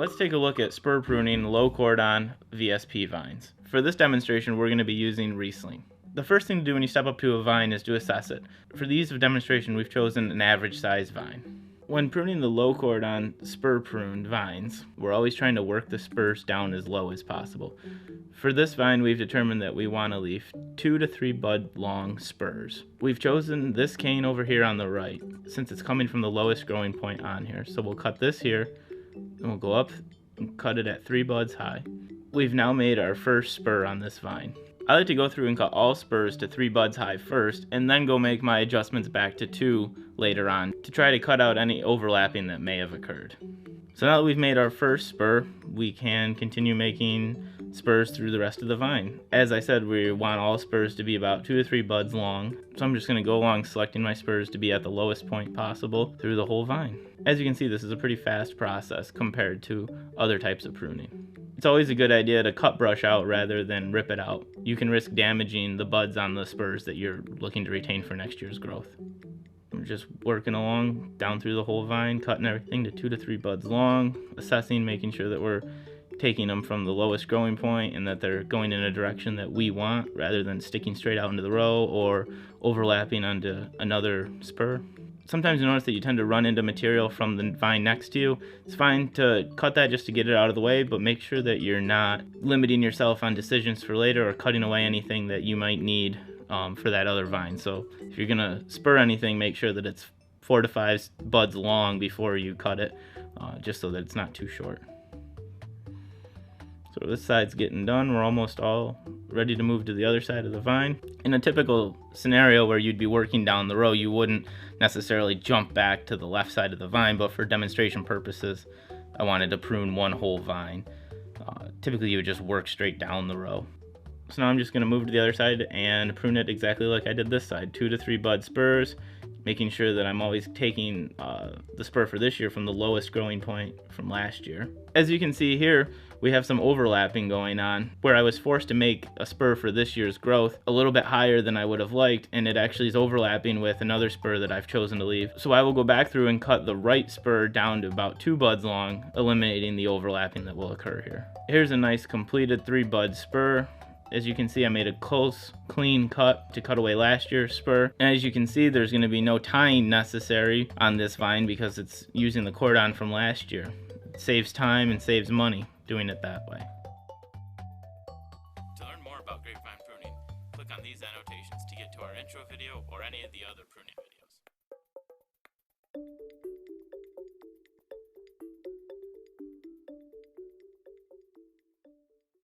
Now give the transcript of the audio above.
Let's take a look at spur pruning low cordon VSP vines. For this demonstration, we're going to be using Riesling. The first thing to do when you step up to a vine is to assess it. For the ease of demonstration, we've chosen an average size vine. When pruning the low cordon spur pruned vines, we're always trying to work the spurs down as low as possible. For this vine, we've determined that we want to leave 2 to 3 bud long spurs. We've chosen this cane over here on the right, since it's coming from the lowest growing point on here. So we'll cut this here, and we'll go up and cut it at 3 buds high. We've now made our first spur on this vine. I like to go through and cut all spurs to 3 buds high first, and then go make my adjustments back to 2 later on to try to cut out any overlapping that may have occurred. So now that we've made our first spur, we can continue making spurs through the rest of the vine. As I said, we want all spurs to be about 2 to 3 buds long, so I'm just going to go along selecting my spurs to be at the lowest point possible through the whole vine. As you can see, this is a pretty fast process compared to other types of pruning. It's always a good idea to cut brush out rather than rip it out. You can risk damaging the buds on the spurs that you're looking to retain for next year's growth. We're just working along down through the whole vine, cutting everything to 2 to 3 buds long, assessing, making sure that we're taking them from the lowest growing point and that they're going in a direction that we want rather than sticking straight out into the row or overlapping onto another spur. Sometimes you notice that you tend to run into material from the vine next to you. It's fine to cut that just to get it out of the way, but make sure that you're not limiting yourself on decisions for later or cutting away anything that you might need for that other vine. So if you're gonna spur anything, make sure that it's 4 to 5 buds long before you cut it, just so that it's not too short. So this side's getting done. We're almost all ready to move to the other side of the vine. In a typical scenario where you'd be working down the row, you wouldn't necessarily jump back to the left side of the vine, but for demonstration purposes, I wanted to prune one whole vine. Typically you would just work straight down the row. So now I'm just going to move to the other side and prune it exactly like I did this side. 2 to 3 bud spurs, making sure that I'm always taking the spur for this year from the lowest growing point from last year. As you can see here, we have some overlapping going on where I was forced to make a spur for this year's growth a little bit higher than I would have liked, and it actually is overlapping with another spur that I've chosen to leave. So I will go back through and cut the right spur down to about 2 buds long, eliminating the overlapping that will occur here. Here's a nice completed 3 bud spur. As you can see, I made a close, clean cut to cut away last year's spur. And as you can see, there's going to be no tying necessary on this vine because it's using the cordon from last year. It saves time and saves money doing it that way. To learn more about grapevine pruning, click on these annotations to get to our intro video or any of the other pruning videos.